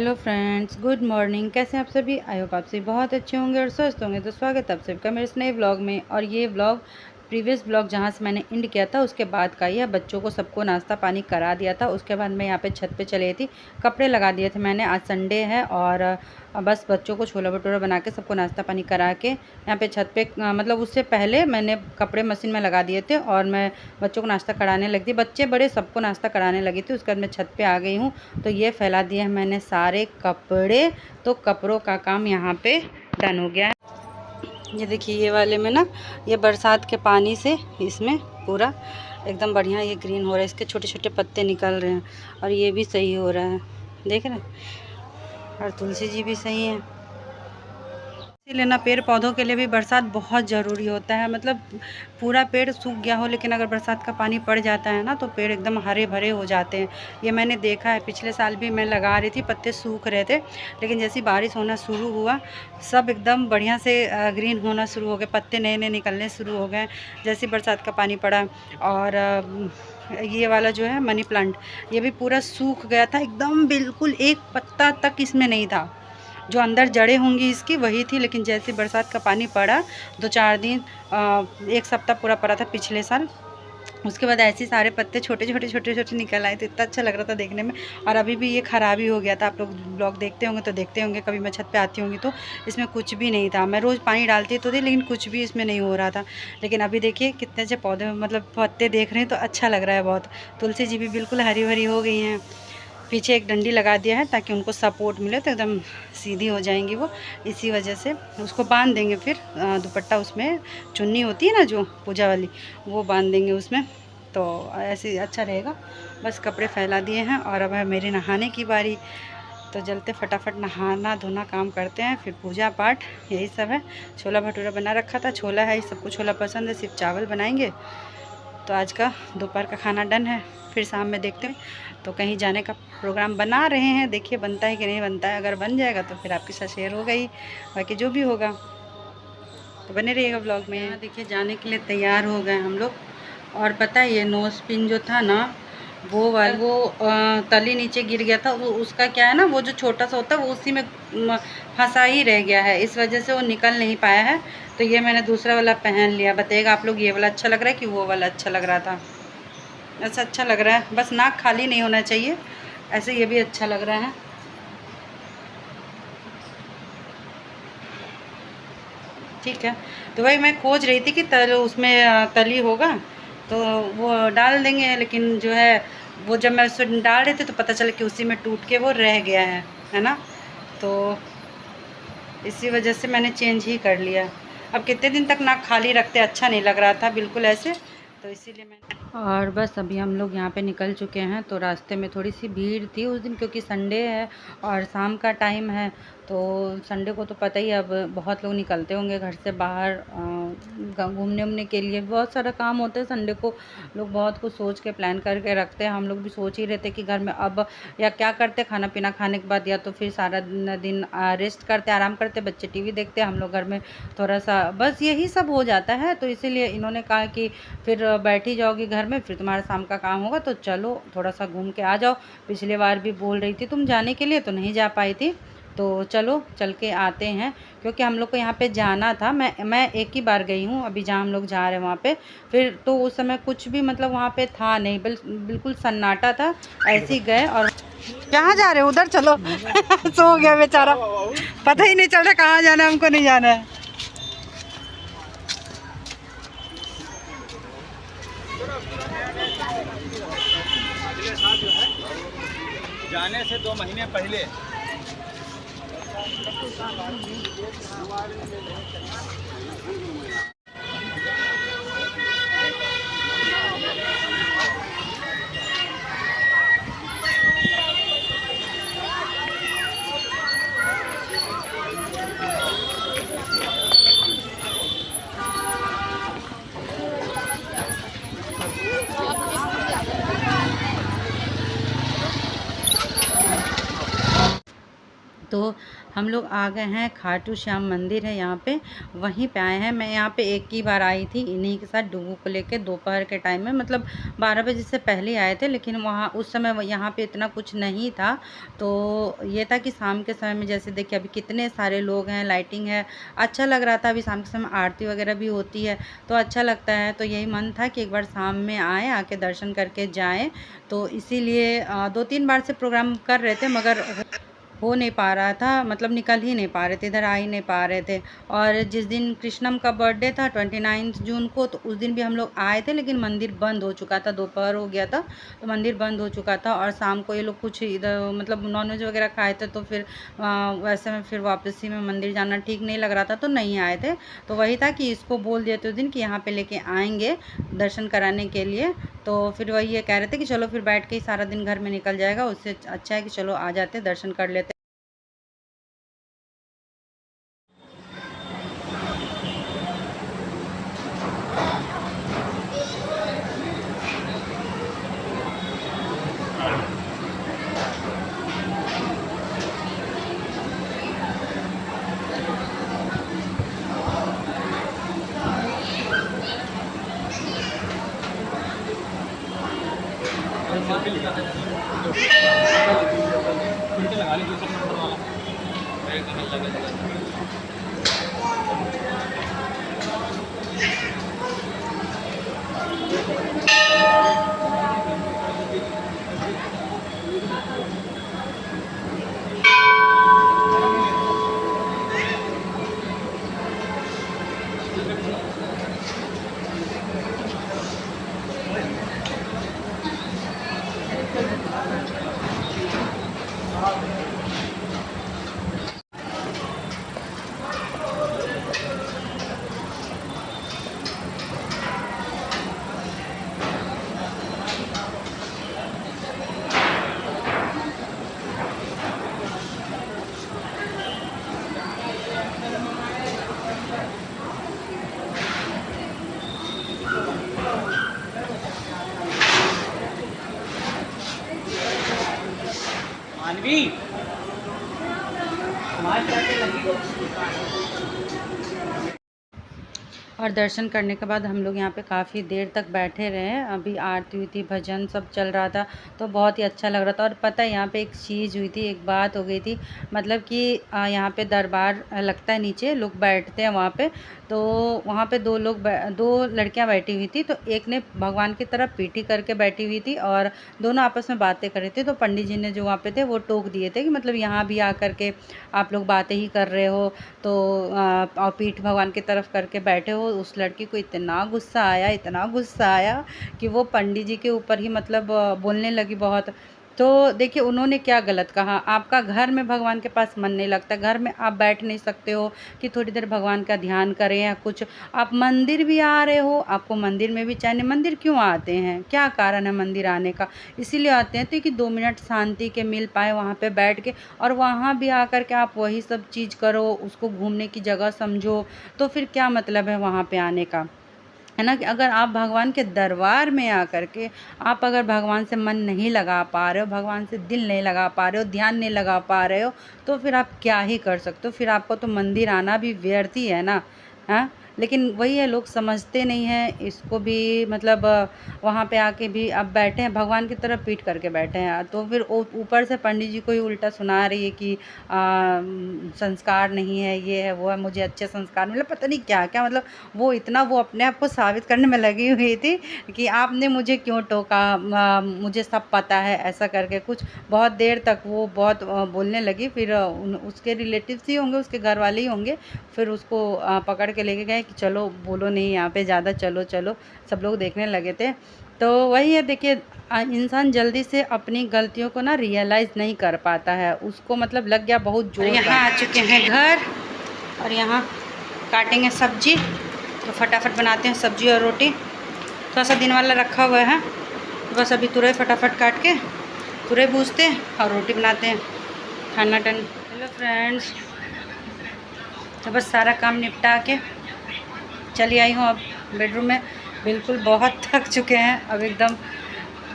Hello friends, good morning. कैसे हैं आप सभी? आई होप आप सभी बहुत अच्छे होंगे और स्वस्थ होंगे। तो स्वागत है आप सबका मेरे इस नए व्लॉग में। और ये व्लॉग प्रीवियस व्लॉग जहाँ से मैंने एंड किया था उसके बाद का ही है। बच्चों को सबको नाश्ता पानी करा दिया था। उसके बाद मैं यहाँ पे छत पे चली थी, कपड़े लगा दिए थे मैंने। आज संडे है और बस बच्चों को छोला भटूरा बना के सबको नाश्ता पानी करा के यहाँ पे छत पे मतलब उससे पहले मैंने कपड़े मशीन में लगा दिए थे और मैं बच्चों को नाश्ता कराने लगी थी। बच्चे बड़े सबको नाश्ता कराने लगी थी। उसके बाद मैं छत पे आ गई हूँ। तो ये फैला दिए हैं मैंने सारे कपड़े। तो कपड़ों का काम यहाँ पे डन हो गया है। ये देखिए, ये वाले में ना, ये बरसात के पानी से इसमें पूरा एकदम बढ़िया ये ग्रीन हो रहा है। इसके छोटे छोटे पत्ते निकल रहे हैं और ये भी सही हो रहा है, देख रहे हैं। और तुलसी जी भी सही है। इसीलिए ना पेड़ पौधों के लिए भी बरसात बहुत ज़रूरी होता है। मतलब पूरा पेड़ सूख गया हो लेकिन अगर बरसात का पानी पड़ जाता है ना तो पेड़ एकदम हरे भरे हो जाते हैं। ये मैंने देखा है, पिछले साल भी मैं लगा रही थी, पत्ते सूख रहे थे लेकिन जैसी बारिश होना शुरू हुआ सब एकदम बढ़िया से ग्रीन होना शुरू हो गए, पत्ते नए नए निकलने शुरू हो गए जैसी बरसात का पानी पड़ा। और ये वाला जो है मनी प्लांट, ये भी पूरा सूख गया था एकदम, बिल्कुल एक पत्ता तक इसमें नहीं था। जो अंदर जड़ें होंगी इसकी वही थी, लेकिन जैसे बरसात का पानी पड़ा 2-4 दिन, एक सप्ताह पूरा पड़ा था पिछले साल, उसके बाद ऐसे सारे पत्ते छोटे छोटे निकल आए थे। इतना अच्छा लग रहा था देखने में। और अभी भी ये ख़राबी हो गया था। आप लोग ब्लॉग देखते होंगे तो देखते होंगे, कभी मैं छत पे आती होंगी तो इसमें कुछ भी नहीं था। मैं रोज़ पानी डालती तो थी लेकिन कुछ भी इसमें नहीं हो रहा था। लेकिन अभी देखिए कितने अच्छे पौधे, मतलब पत्ते देख रहे हैं तो अच्छा लग रहा है बहुत। तुलसी जी भी बिल्कुल हरी भरी हो गई हैं। पीछे एक डंडी लगा दिया है ताकि उनको सपोर्ट मिले, तो एकदम सीधी हो जाएंगी वो। इसी वजह से उसको बांध देंगे, फिर दुपट्टा, उसमें चुन्नी होती है ना जो पूजा वाली, वो बांध देंगे उसमें, तो ऐसे अच्छा रहेगा। बस कपड़े फैला दिए हैं और अब है मेरे नहाने की बारी। तो जल्दी फटाफट नहाना धोना काम करते हैं, फिर पूजा पाठ, यही सब है। छोला भटूरा बना रखा था, छोला है, सबको छोला पसंद है, सिर्फ चावल बनाएंगे। तो आज का दोपहर का खाना डन है। फिर शाम में देखते हैं, तो कहीं जाने का प्रोग्राम बना रहे हैं, देखिए बनता है कि नहीं बनता है। अगर बन जाएगा तो फिर आपके साथ शेयर होगा ही, बाकी जो भी होगा तो बने रहिएगा ब्लॉग में। देखिए जाने के लिए तैयार हो गए हम लोग। और पता है ये नोज पिन जो था ना, वो तली नीचे गिर गया था। वो उसका क्या है ना, वो जो छोटा सा होता है वो उसी में फंसा ही रह गया है, इस वजह से वो निकल नहीं पाया है। तो ये मैंने दूसरा वाला पहन लिया। बताइएगा आप लोग, ये वाला अच्छा लग रहा है कि वो वाला अच्छा लग रहा था? ऐसा अच्छा लग रहा है, बस नाक खाली नहीं होना चाहिए, ऐसे ये भी अच्छा लग रहा है। ठीक है, तो भाई मैं खोज रही थी कि उसमें तली होगा तो वो डाल देंगे, लेकिन जो है वो जब मैं उसमें डाल रही थी तो पता चला कि उसी में टूट के वो रह गया है ना। तो इसी वजह से मैंने चेंज ही कर लिया। अब कितने दिन तक नाक खाली रखते, अच्छा नहीं लग रहा था बिल्कुल ऐसे, तो इसीलिए मैंने। और बस अभी हम लोग यहाँ पे निकल चुके हैं। तो रास्ते में थोड़ी सी भीड़ थी उस दिन, क्योंकि संडे है और शाम का टाइम है। तो संडे को तो पता ही, अब बहुत लोग निकलते होंगे घर से बाहर घूमने उमने के लिए। बहुत सारा काम होता है संडे को, लोग बहुत कुछ सोच के प्लान करके रखते हैं। हम लोग भी सोच ही रहे थे कि घर में अब या क्या करते, खाना पीना खाने के बाद या तो फिर सारा दिन रेस्ट करते, आराम करते, बच्चे टीवी देखते, हम लोग घर में थोड़ा सा, बस यही सब हो जाता है। तो इसीलिए इन्होंने कहा कि फिर बैठ ही जाओगी घर में, फिर तुम्हारा शाम का काम होगा, तो चलो थोड़ा सा घूम के आ जाओ। पिछले बार भी बोल रही थी तुम जाने के लिए, तो नहीं जा पाई थी। तो चलो चल के आते हैं, क्योंकि हम लोग को यहाँ पे जाना था। मैं एक ही बार गई हूँ अभी जहाँ हम लोग जा रहे हैं वहाँ पे। फिर तो उस समय कुछ भी मतलब वहाँ पे था नहीं, बिल्कुल सन्नाटा था। ऐसे ही गए और कहाँ जा रहे हो, उधर चलो सो गया बेचारा, पता ही नहीं चल रहा कहाँ जाना है, हमको नहीं जाना है। जाने से 2 महीने पहले तो हम लोग आ गए हैं खाटू श्याम मंदिर है यहाँ पे, वहीं पे आए हैं। मैं यहाँ पे एक ही बार आई थी इन्हीं के साथ डुगू को लेके, दोपहर के टाइम में, मतलब 12 बजे से पहले आए थे, लेकिन वहाँ उस समय यहाँ पे इतना कुछ नहीं था। तो ये था कि शाम के समय में जैसे देखिए अभी कितने सारे लोग हैं, लाइटिंग है, अच्छा लग रहा था। अभी शाम के समय आरती वगैरह भी होती है तो अच्छा लगता है। तो यही मन था कि एक बार शाम में आए, आके दर्शन करके जाएं। तो इसीलिए 2-3 बार से प्रोग्राम कर रहे थे मगर हो नहीं पा रहा था, मतलब निकल ही नहीं पा रहे थे, इधर आ ही नहीं पा रहे थे। और जिस दिन कृष्णम का बर्थडे था 29 जून को, तो उस दिन भी हम लोग आए थे लेकिन मंदिर बंद हो चुका था, दोपहर हो गया था तो मंदिर बंद हो चुका था। और शाम को ये लोग कुछ इधर मतलब नॉनवेज वगैरह खाए थे, तो फिर वैसे में फिर वापसी में मंदिर जाना ठीक नहीं लग रहा था तो नहीं आए थे। तो वही था कि इसको बोल दिए थे उस दिन कि यहाँ पे लेके आएंगे दर्शन कराने के लिए। तो फिर वही ये कह रहे थे कि चलो फिर बैठ के ही सारा दिन घर में निकल जाएगा, उससे अच्छा है कि चलो आ जाते दर्शन कर लेते। लगा ली दूसरा नंबर वाला मानवी और दर्शन करने के बाद हम लोग यहाँ पे काफ़ी देर तक बैठे रहे। अभी आरती हुई थी, भजन सब चल रहा था तो बहुत ही अच्छा लग रहा था। और पता है यहाँ पे एक चीज़ हुई थी, एक बात हो गई थी, मतलब कि यहाँ पे दरबार लगता है, नीचे लोग बैठते हैं वहाँ पे। तो वहाँ पे दो लड़कियाँ बैठी हुई थी, तो एक ने भगवान की तरफ पीठी करके बैठी हुई थी और दोनों आपस में बातें कर रहे थे। तो पंडित जी ने जो वहाँ पे थे वो टोक दिए थे कि मतलब यहाँ भी आकर के आप लोग बातें ही कर रहे हो, तो और पीठ भगवान की तरफ करके बैठे हो। उस लड़की को इतना गुस्सा आया, इतना गुस्सा आया कि वो पंडित जी के ऊपर ही मतलब बोलने लगी बहुत। तो देखिए उन्होंने क्या गलत कहा, आपका घर में भगवान के पास मन नहीं लगता, घर में आप बैठ नहीं सकते हो कि थोड़ी देर भगवान का ध्यान करें या कुछ। आप मंदिर भी आ रहे हो, आपको मंदिर में भी चैन। मंदिर क्यों आते हैं, क्या कारण है मंदिर आने का? इसीलिए आते हैं तो कि 2 मिनट शांति के मिल पाए वहाँ पे बैठ के, और वहाँ भी आकर के आप वही सब चीज़ करो, उसको घूमने की जगह समझो, तो फिर क्या मतलब है वहाँ पे आने का, है ना? कि अगर आप भगवान के दरबार में आकर के आप अगर भगवान से मन नहीं लगा पा रहे हो, भगवान से दिल नहीं लगा पा रहे हो, ध्यान नहीं लगा पा रहे हो, तो फिर आप क्या ही कर सकते हो? फिर आपको तो मंदिर आना भी व्यर्थ ही है ना, हाँ? लेकिन वही है, लोग समझते नहीं हैं इसको भी। मतलब वहाँ पे आके भी अब बैठे हैं, भगवान की तरफ पीठ करके बैठे हैं, तो फिर ऊपर से पंडित जी को ही उल्टा सुना रही है कि संस्कार नहीं है, ये है वो है, मुझे अच्छे संस्कार मिले, पता नहीं क्या क्या। मतलब वो इतना वो अपने आप को साबित करने में लगी हुई थी कि आपने मुझे क्यों टोका, मुझे सब पता है, ऐसा करके कुछ बहुत देर तक वो बहुत बोलने लगी। फिर उसके रिलेटिव्स ही होंगे, उसके घर वाले ही होंगे, फिर उसको पकड़ के लेके गए कि चलो बोलो नहीं यहाँ पे ज़्यादा, चलो चलो। सब लोग देखने लगे थे। तो वही है, देखिए इंसान जल्दी से अपनी गलतियों को ना रियलाइज़ नहीं कर पाता है, उसको मतलब लग गया बहुत जोर। यहाँ आ चुके हैं घर और यहाँ काटेंगे सब्जी, तो फटाफट बनाते हैं सब्जी और रोटी। थोड़ा सा दिन वाला रखा हुआ है, तो बस अभी तुरंत फटाफट काट के तुरंत भूजते हैं और रोटी बनाते हैं, खाना टन। हेलो फ्रेंड्स, तो बस सारा काम निपटा के चली आई हूँ अब बेडरूम में। बिल्कुल बहुत थक चुके हैं, अब एकदम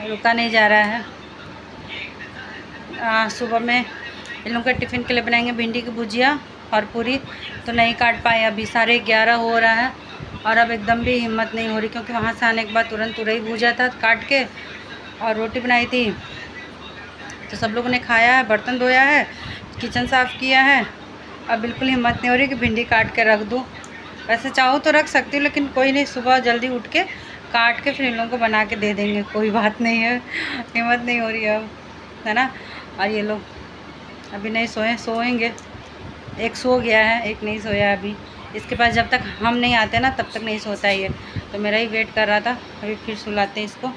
रुका नहीं जा रहा है। सुबह में इन लोगों का टिफ़िन के लिए बनाएंगे भिंडी की भुजिया और पूरी, तो नहीं काट पाए, अभी 11:30 हो रहा है और अब एकदम भी हिम्मत नहीं हो रही, क्योंकि वहाँ से आने के बाद तुरंत तुरई भूजा था काट के और रोटी बनाई थी, तो सब लोगों ने खाया है, बर्तन धोया है, किचन साफ़ किया है। अब बिल्कुल हिम्मत नहीं हो रही कि भिंडी काट के रख दूँ। वैसे चाहो तो रख सकती हूँ, लेकिन कोई नहीं, सुबह जल्दी उठ के काट के फिर इन लोगों को बना के दे देंगे, कोई बात नहीं है, हिम्मत नहीं हो रही है अब, है ना। और ये लोग अभी नहीं सोए, सोएंगे, एक सो गया है, एक नहीं सोया अभी। इसके पास जब तक हम नहीं आते ना तब तक नहीं सोता है ये, तो मेरा ही वेट कर रहा था, अभी फिर सुलाते हैं इसको।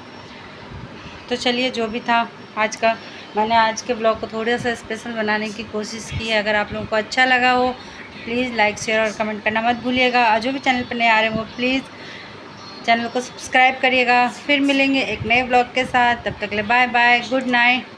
तो चलिए, जो भी था आज का, मैंने आज के ब्लॉग को थोड़ा सा स्पेशल बनाने की कोशिश की है। अगर आप लोगों को अच्छा लगा हो तो प्लीज़ लाइक शेयर और कमेंट करना मत भूलिएगा, और जो भी चैनल पर नए आ रहे हो प्लीज़ चैनल को सब्सक्राइब करिएगा। फिर मिलेंगे एक नए ब्लॉग के साथ, तब तक के लिए बाय बाय, गुड नाइट।